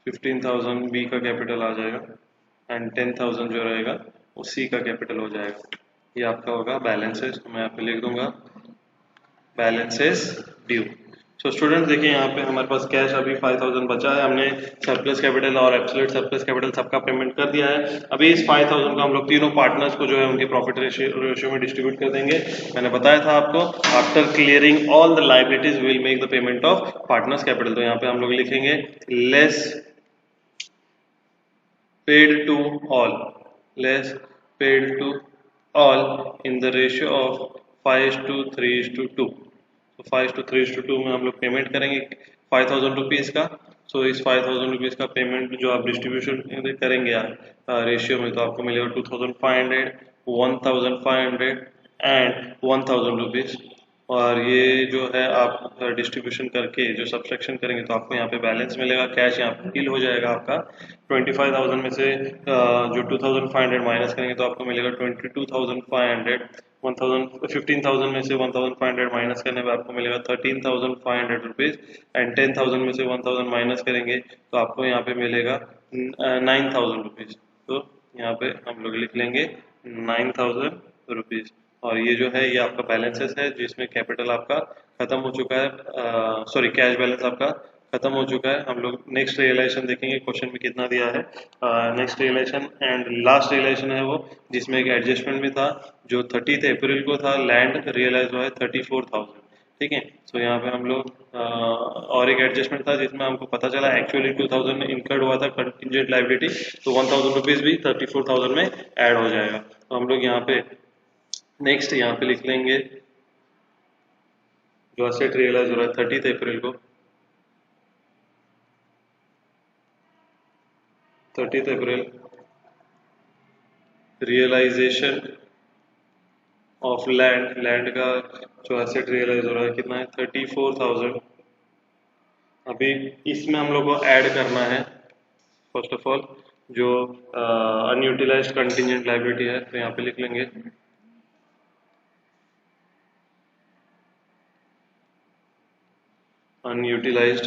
S1: 15,000 बी का कैपिटल आ जाएगा एंड 10,000 जो रहेगा वो सी का कैपिटल हो जाएगा। ये आपका होगा बैलेंसेस। मैं यहाँ पे लिख दूंगा बैलेंसेस ड्यू। सो स्टूडेंट्स देखिए यहाँ पे हमारे पास कैश अभी 5,000 बचा है। हमने सरप्लस कैपिटल और एब्सोल्यूट सरप्लस कैपिटल सबका पेमेंट कर दिया है। अभी इस 5,000 को हम लोग तीनों पार्टनर्स को जो है उनके प्रॉफिट रेशियो में डिस्ट्रीब्यूट कर देंगे। मैंने बताया था आपको, after clearing all the liabilities will make the payment of partners capital. तो यहाँ पे हम लोग लिखेंगे less paid to all, less paid to all in the ratio of 5:3:2। तो 5:3:2 में हम लोग पेमेंट करेंगे 5,000 रुपीज़ का। सो इस 5,000 रुपीज़ का पेमेंट जो आप डिस्ट्रीब्यूशन करेंगे रेशियो में, तो आपको मिलेगा 2,500, 1,500 एंड 1,000 रुपीज़। और ये जो है आप डिस्ट्रीब्यूशन करके जो सब्सट्रैक्शन करेंगे तो आपको यहाँ पे बैलेंस मिलेगा, कैश यहाँ पे फिल हो जाएगा आपका। 25,000 में से जो 2,500 माइनस करेंगे तो आपको मिलेगा 22,500। 15,000 में से 1,500 माइनस करने पर आपको मिलेगा 13,500 रुपीज़ एंड 10,000 में से 1,000 माइनस करेंगे तो आपको यहाँ पे मिलेगा 9,000 रुपीज़। तो यहाँ पे हम लोग लिख लेंगे 9,000 रुपीज़। और ये जो है ये आपका बैलेंसेस है जिसमें कैपिटल आपका खत्म हो चुका है, सॉरी कैश बैलेंस आपका खत्म हो चुका है। हम लोग नेक्स्ट रियलाइजेशन देखेंगे क्वेश्चन में कितना दिया है। Next realisation and last realisation है वो जिसमें एक एडजस्टमेंट भी था जो 30 अप्रैल को था। लैंड रियलाइज हुआ है 34,000। ठीक है, सो यहाँ पे हम लोग और एक एडजस्टमेंट था जिसमें हमको पता चला एक्चुअली 2,000 इनकर्ड हुआ था कंटिजेंट लाइबिलिटी, तो 1,000 रुपीज़ भी 34,000 में ऐड हो जाएगा। तो हम लोग यहाँ पे नेक्स्ट यहाँ पे लिख लेंगे जो असेट रियलाइज हो रहा है 30 अप्रैल को, 30 अप्रैल रियलाइजेशन ऑफ लैंड, लैंड का जो एसेट रियलाइज हो रहा है कितना है 34,000। अभी इसमें हम लोग को ऐड करना है फर्स्ट ऑफ ऑल जो अनयूटिलाइज्ड कंटिजेंट लायबिलिटी है, तो यहाँ पे लिख लेंगे अनयूटिलाइज्ड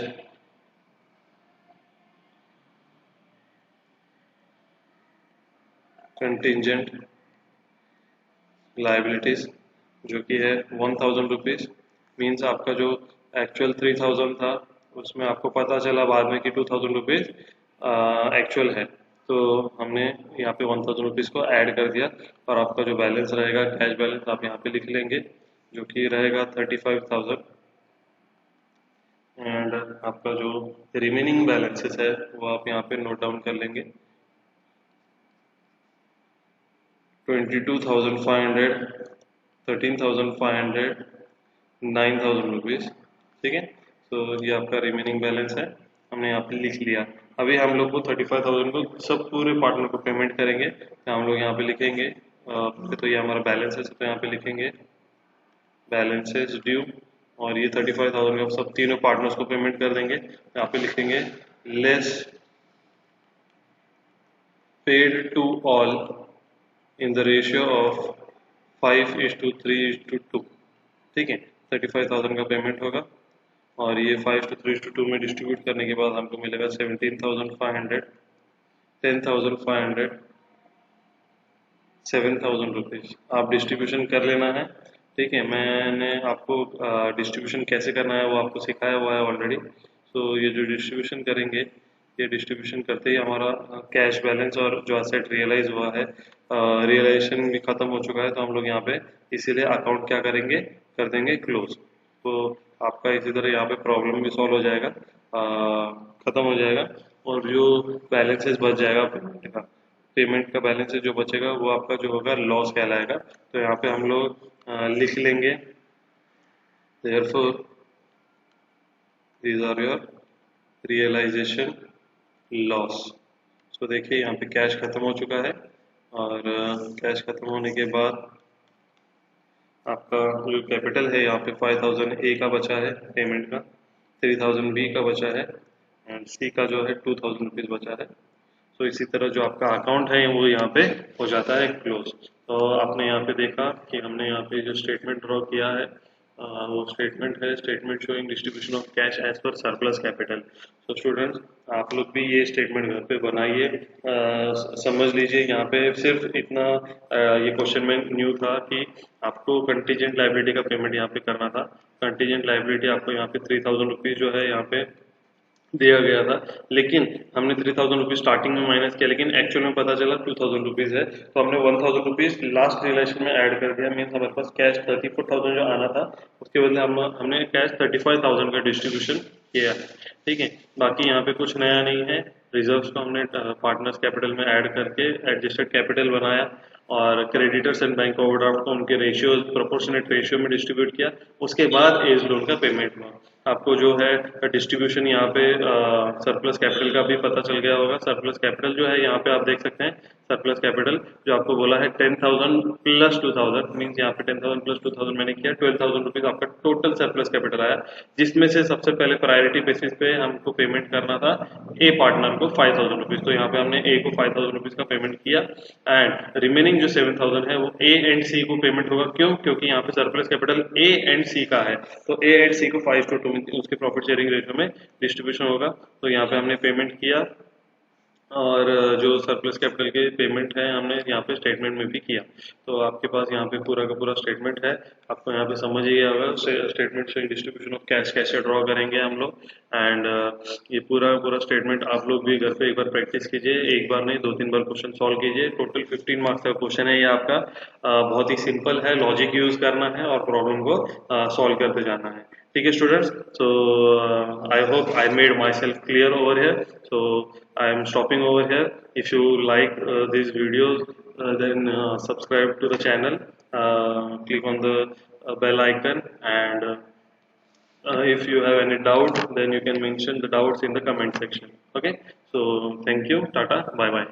S1: कंटिजेंट लायबिलिटीज जो कि है 1,000 रुपीज़। मीन्स आपका जो एक्चुअल 3,000 था उसमें आपको पता चला बाद में कि 2,000 रुपीज़ एक्चुअल है, तो हमने यहाँ पे 1,000 रुपीज़ को ऐड कर दिया और आपका जो बैलेंस रहेगा कैश बैलेंस आप यहाँ पे लिख लेंगे जो कि रहेगा 35,000। एंड आपका जो रिमेनिंग बैलेंसेस है वो आप यहाँ पे नोट डाउन कर लेंगे 22,500, 13,500, 9,000 रुपीज़। ठीक है, तो ये आपका रिमेनिंग बैलेंस है, हमने यहाँ पे लिख लिया। अभी हम लोग को 35,000 को सब पूरे पार्टनर को पेमेंट करेंगे, तो हम लोग यहाँ पे लिखेंगे तो ये हमारा बैलेंस है, तो यहाँ पे लिखेंगे बैलेंसेस ड्यू और ये 35,000 का सब तीनों पार्टनर्स को पेमेंट कर देंगे। यहाँ पे लिखेंगे less paid to all in the ratio of 5:3:2। ठीक है, 35,000 का पेमेंट होगा और ये 5:3:2 में डिस्ट्रीब्यूट करने के बाद हमको मिलेगा 17,500, 10,500, 7,000 रुपीज़। आप डिस्ट्रीब्यूशन कर लेना है। ठीक है, मैंने आपको डिस्ट्रीब्यूशन कैसे करना है वो आपको सिखाया हुआ है ऑलरेडी। तो ये जो डिस्ट्रीब्यूशन करेंगे ये डिस्ट्रीब्यूशन करते ही हमारा कैश बैलेंस और जो एसेट रियलाइज हुआ है रियलाइजेशन भी खत्म हो चुका है, तो हम लोग यहाँ पे इसीलिए अकाउंट क्या करेंगे कर देंगे क्लोज। तो आपका इसी तरह यहाँ पे प्रॉब्लम भी सॉल्व हो जाएगा, खत्म हो जाएगा और जो बैलेंसेस बच जाएगा पेमेंट का बैलेंस जो बचेगा वो आपका जो होगा लॉस कहलाएगा। तो यहाँ पे हम लोग लिख लेंगे therefore these are your realization loss। तो देखिए यहाँ पे कैश खत्म हो चुका है और कैश खत्म होने के बाद आपका जो कैपिटल है यहाँ पे 5,000 ए का बचा है पेमेंट का, 3,000 बी का बचा है एंड सी का जो है 2,000 रुपीज़ बचा है। तो इसी तरह जो आपका अकाउंट है वो यहाँ पे हो जाता है क्लोज। तो आपने यहाँ पे देखा कि हमने यहाँ पे जो स्टेटमेंट ड्रॉ किया है वो स्टेटमेंट है statement showing distribution of cash as per surplus capital. तो स्टूडेंट्स आप लोग भी ये स्टेटमेंट घर पे बनाइए, समझ लीजिए। यहाँ पे सिर्फ इतना ये क्वेश्चन में न्यू था कि आपको कंटीजेंट लाइबिलिटी का पेमेंट यहाँ पे करना था। कंटीजेंट लाइबिलिटी आपको यहाँ पे 3,000 रुपीज़ जो है यहाँ पे दिया गया था, लेकिन हमने 3,000 रुपीज़ स्टार्टिंग में माइनस किया, लेकिन एक्चुअल में पता चला 2,000 रुपीज़ है, तो हमने 1,000 रुपीज़ लास्ट रियलाइजेशन में ऐड कर दिया। मीन्स हमारे पास कैश 34,000 जो आना था उसके बदले हमने कैश 35,000 का डिस्ट्रीब्यूशन किया। ठीक है, बाकी यहाँ पे कुछ नया नहीं है। रिजर्व्स को हमने पार्टनर्स कैपिटल में ऐड करके एडजस्टेड कैपिटल बनाया और क्रेडिटर्स एंड बैंक ओवरड्राफ्ट को उनके रेशियो प्रोपोर्शनेट रेशियो में डिस्ट्रीब्यूट किया। उसके बाद एज लोन का पेमेंट हुआ। आपको जो है डिस्ट्रीब्यूशन यहाँ पे सरप्लस कैपिटल का भी पता चल गया होगा। सरप्लस कैपिटल जो है यहाँ पे आप देख सकते हैं, सरप्लस कैपिटल जो आपको बोला है 10,000 प्लस 2,000, मीन्स यहाँ पे 10,000 प्लस 2,000 मैंने किया 12,000 रुपीज़ आपका टोटल सरप्लस कैपिटल आया, जिसमें से सबसे पहले प्रायोरिटी बेसिस पे हमको पेमेंट करना था ए पार्टनर को 5,000 रुपीज़। तो यहाँ पे हमने ए को 5,000 रुपीज़ का पेमेंट किया एंड रिमेनिंग जो 7,000 है वो ए एंड सी को पेमेंट होगा। क्यों? क्योंकि यहाँ पे सरप्लस कैपिटल ए एंड सी का है, तो ए एंड सी को 5:2 में उसके प्रॉफिट शेयरिंग रेशियो में डिस्ट्रीब्यूशन होगा। तो यहाँ पे हमने पेमेंट किया और जो सरप्लस कैपिटल के पेमेंट है हमने यहाँ पे स्टेटमेंट में भी किया। तो आपके पास यहाँ पे पूरा का पूरा स्टेटमेंट है, आपको यहाँ पे समझ ही आएगा। स्टेटमेंट से डिस्ट्रीब्यूशन ऑफ कैश कैसे ड्रॉ करेंगे हम लोग। एंड ये पूरा पूरा स्टेटमेंट आप लोग भी घर पे एक बार प्रैक्टिस कीजिए, एक बार नहीं 2-3 बार क्वेश्चन सॉल्व कीजिए। टोटल 15 मार्क्स का क्वेश्चन है ये आपका। बहुत ही सिंपल है, लॉजिक यूज करना है और प्रॉब्लम को सॉल्व करते जाना है। ठीक है students, so I hope I made myself clear over here. So I am stopping over here. If you like these videos, then subscribe to the channel, click on the bell icon, and if you have any doubt, then you can mention the doubts in the comment section. Okay, so thank you, tata, bye bye.